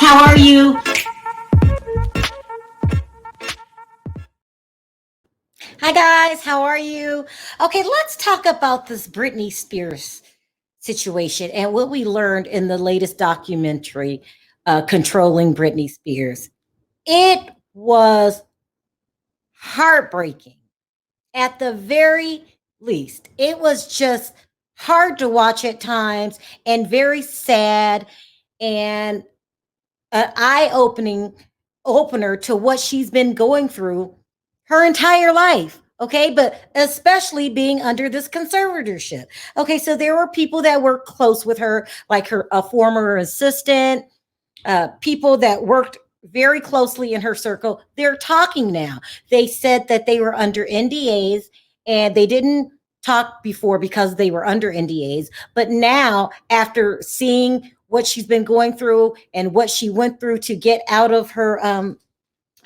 how are you? Hi guys, how are you? Okay, let's talk about this Britney Spears situation and what we learned in the latest documentary, Controlling Britney Spears. It was heartbreaking at the very least. It was just hard to watch at times and very sad and an eye-opening opener to what she's been going through her entire life. Okay, but especially being under this conservatorship. Okay, so there were people that were close with her, like her a former assistant, people that worked very closely in her circle. They're talking now. They said that they were under NDAs and they didn't talk before because they were under NDAs. But now, after seeing what she's been going through and what she went through to get out of her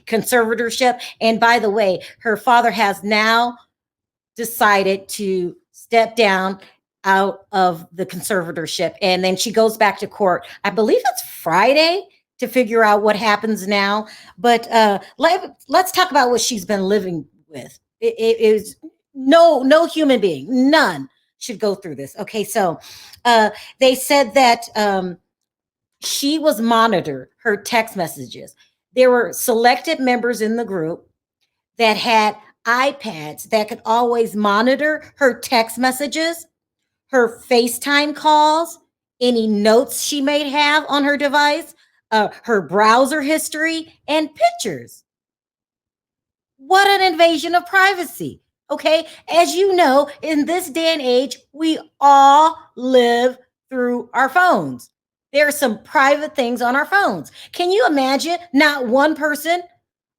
conservatorship, and by the way, her father has now decided to step down out of the conservatorship, and then she goes back to court. I believe it's Friday to figure out what happens now. But let's talk about what she's been living with. It is no human being, none should go through this. Okay, so they said that she was monitored, her text messages. There were selected members in the group that had iPads that could always monitor her text messages, her FaceTime calls, any notes she may have on her device, her browser history, and pictures. What an invasion of privacy. Okay, as you know, in this day and age, we all live through our phones. There are some private things on our phones. Can you imagine not one person,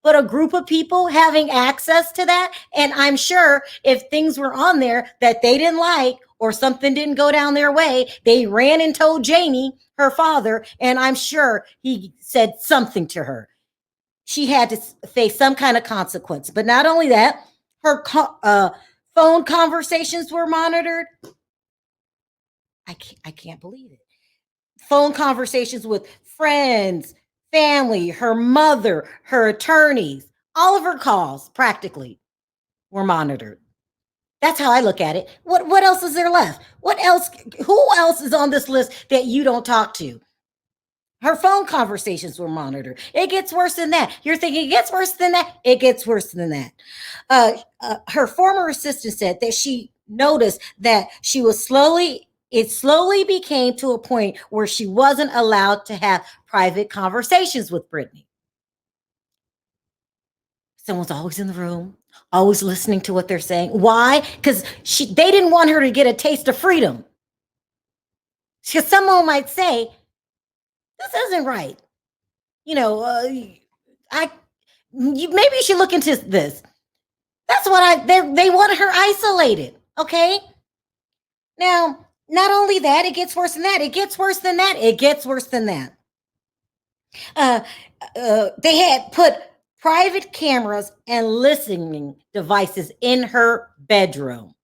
but a group of people having access to that? And I'm sure if things were on there that they didn't like or something didn't go down their way, they ran and told Jamie, her father, and I'm sure he said something to her. She had to face some kind of consequence. But not only that, her phone conversations were monitored. I can't believe it. Phone conversations with friends, family, her mother, her attorneys, all of her calls practically were monitored. That's how I look at it. What else is there left? What else? Who else is on this list that you don't talk to? Her phone conversations were monitored. It gets worse than that. You're thinking it gets worse than that? It gets worse than that. Her former assistant said that she noticed that it slowly became to a point where she wasn't allowed to have private conversations with Britney. Someone's always in the room, always listening to what they're saying. Why? Because they didn't want her to get a taste of freedom. Because someone might say, this isn't right. You know, maybe you should look into this. That's what they wanted her isolated. Okay. Now, not only that, it gets worse than that. It gets worse than that. It gets worse than that. They had put private cameras and listening devices in her bedroom,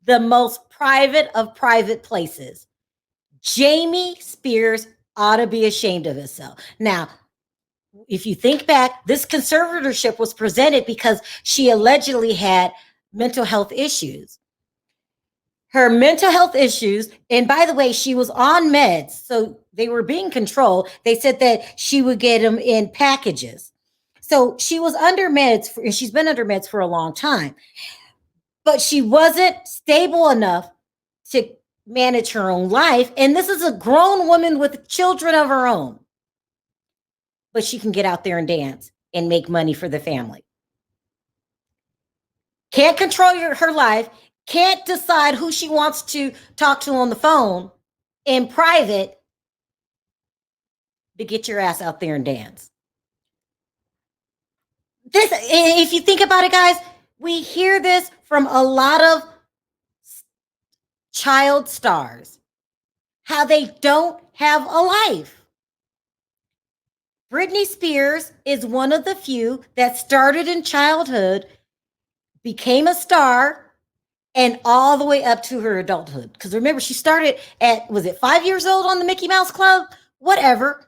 the most private of private places. Jamie Spears ought to be ashamed of himself. Now, if you think back, this conservatorship was presented because she allegedly had mental health issues. Her mental health issues, and by the way, she was on meds, so they were being controlled. They said that she would get them in packages. So she was under meds, and she's been under meds for a long time, but she wasn't stable enough to manage her own life. And this is a grown woman with children of her own, but she can get out there and dance and make money for the family. Can't control her life, can't decide who she wants to talk to on the phone in private, but get your ass out there and dance. This, if you think about it, guys, we hear this from a lot of child stars, how they don't have a life. Britney Spears is one of the few that started in childhood, became a star, and all the way up to her adulthood. Because remember, she started at, was it 5 years old on the Mickey Mouse Club? Whatever.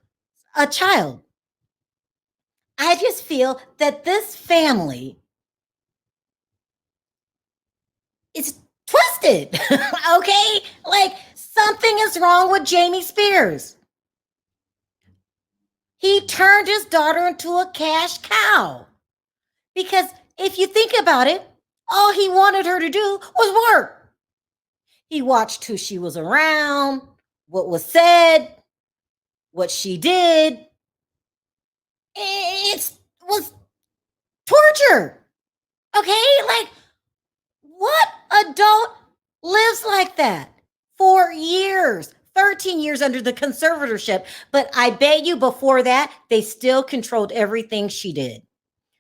a child. I just feel that this family is twisted. Okay? Like something is wrong with Jamie Spears. He turned his daughter into a cash cow. Because if you think about it, all he wanted her to do was work. He watched who she was around, what was said, what she did. It was torture. Okay? Like, what adult lives like that for years? 13 years under the conservatorship. But I bet you before that, they still controlled everything she did.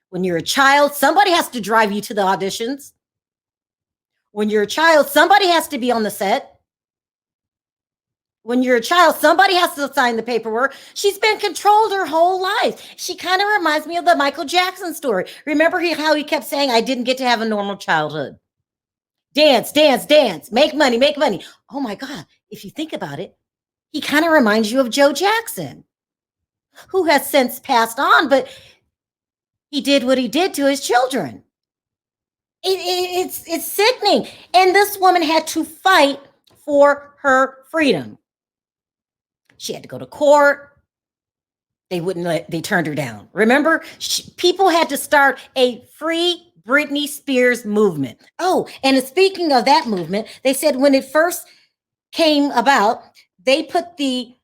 When you're a child, somebody has to drive you to the auditions. When you're a child, somebody has to be on the set. When you're a child, somebody has to sign the paperwork. She's been controlled her whole life. She kind of reminds me of the Michael Jackson story. Remember how he kept saying, I didn't get to have a normal childhood. Dance, dance, dance, make money, make money. Oh my God, if you think about it, he kind of reminds you of Joe Jackson, who has since passed on, but he did what he did to his children. It's sickening. And this woman had to fight for her freedom. She had to go to court. They turned her down. Remember, people had to start a free Britney Spears movement. Oh, and speaking of that movement, they said when it first came about, they put the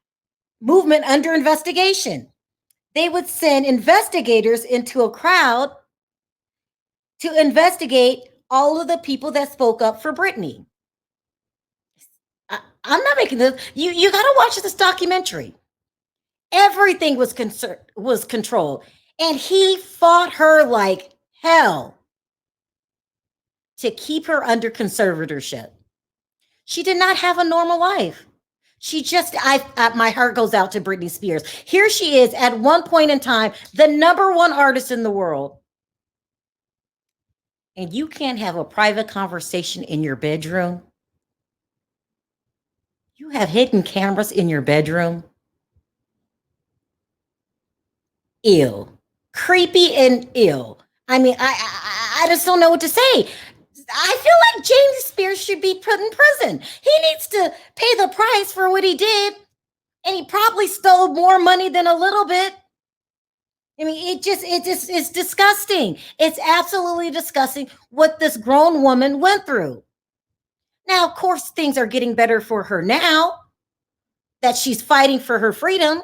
movement under investigation. They would send investigators into a crowd to investigate all of the people that spoke up for Britney. I'm not making this. You got to watch this documentary. Everything was controlled, and he fought her like hell to keep her under conservatorship. She did not have a normal life. She just, my heart goes out to Britney Spears. Here she is at one point in time, the #1 artist in the world. And you can't have a private conversation in your bedroom. You have hidden cameras in your bedroom. Ill, creepy and ill. I mean, I just don't know what to say. I feel like Jamie Spears should be put in prison. He needs to pay the price for what he did. And he probably stole more money than a little bit. I mean, it's disgusting. It's absolutely disgusting what this grown woman went through. Now, of course, things are getting better for her now that she's fighting for her freedom.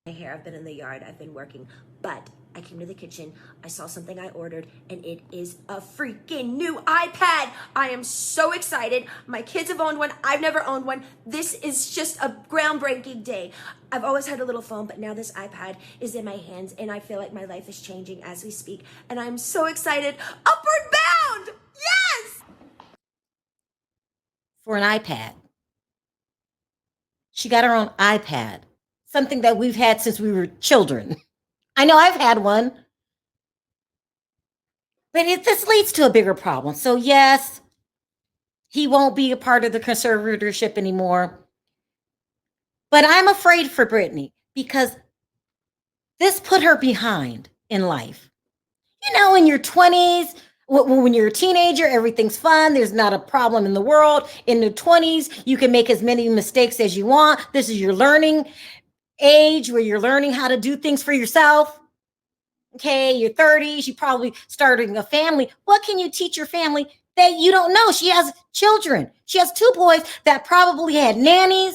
Hair, I've been in the yard, I've been working, but I came to the kitchen, I saw something I ordered, and it is a freaking new iPad. I am so excited. My kids have owned one. I've never owned one. This is just a groundbreaking day. I've always had a little phone, but now this iPad is in my hands, and I feel like my life is changing as we speak, and I'm so excited. Upward bound! Yes! For an iPad. She got her own iPad. Something that we've had since we were children. I know I've had one. But this leads to a bigger problem. So yes, he won't be a part of the conservatorship anymore. But I'm afraid for Britney because this put her behind in life. You know, in your 20s, when you're a teenager, everything's fun. There's not a problem in the world. In the 20s, you can make as many mistakes as you want. This is your learning age where you're learning how to do things for yourself. Okay, your 30s, you're probably starting a family. What can you teach your family that you don't know? She has children. She has 2 boys that probably had nannies,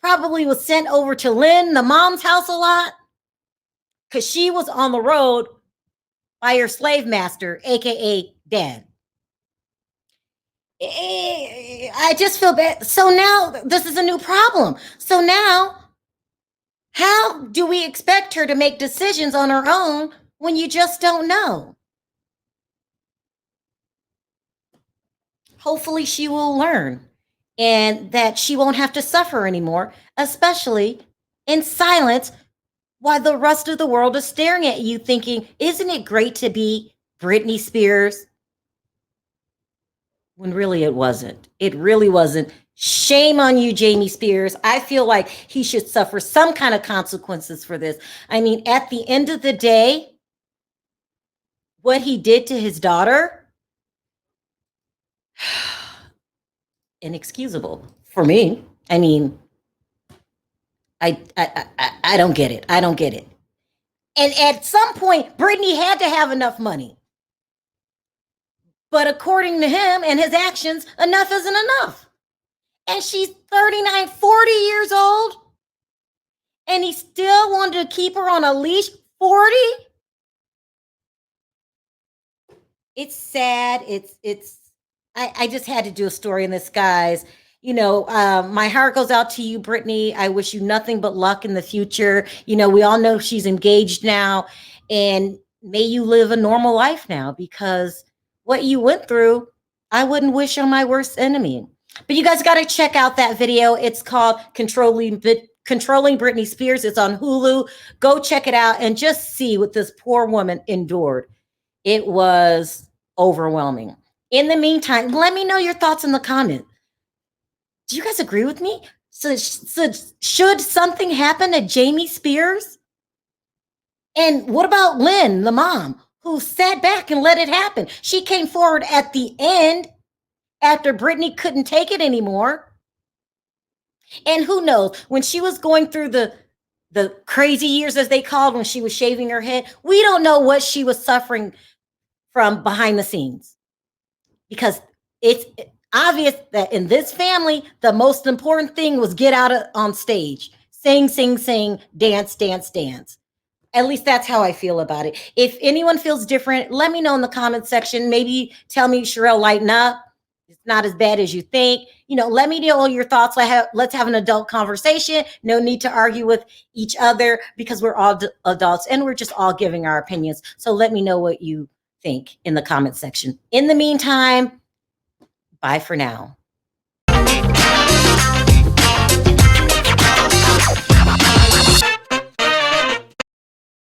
probably was sent over to Lynn, the mom's house a lot, because she was on the road by her slave master, aka dad. I just feel bad. So now this is a new problem. So now, how do we expect her to make decisions on her own when you just don't know? Hopefully she will learn and that she won't have to suffer anymore, especially in silence while the rest of the world is staring at you thinking, isn't it great to be Britney Spears? When really it wasn't. It really wasn't. Shame on you, Jamie Spears. I feel like he should suffer some kind of consequences for this. I mean, at the end of the day, what he did to his daughter, inexcusable for me. I mean, I don't get it. I don't get it. And at some point, Britney had to have enough money. But according to him and his actions, enough isn't enough. And she's 39, 40 years old. And he still wanted to keep her on a leash. 40? It's sad. I just had to do a story on this, guys. You know, my heart goes out to you, Britney. I wish you nothing but luck in the future. You know, we all know she's engaged now, and may you live a normal life now, because what you went through, I wouldn't wish on my worst enemy. But you guys got to check out that video. It's called Controlling Britney Spears. It's on Hulu. Go check it out and just see what this poor woman endured. It was overwhelming. In the meantime, let me know your thoughts in the comments. Do you guys agree with me? So should something happen to Jamie Spears? And what about Lynn, the mom, who sat back and let it happen? She came forward at the end after Britney couldn't take it anymore. And who knows, when she was going through the crazy years, as they called, when she was shaving her head, we don't know what she was suffering from behind the scenes. Because it's obvious that in this family, the most important thing was get out on stage. Sing, sing, sing, dance, dance, dance. At least that's how I feel about it. If anyone feels different, let me know in the comment section. Maybe tell me, Sharrell, lighten up. It's not as bad as you think. You know, let me know your thoughts. Let's have an adult conversation. No need to argue with each other, because we're all adults and we're just all giving our opinions. So let me know what you think in the comment section. In the meantime, bye for now.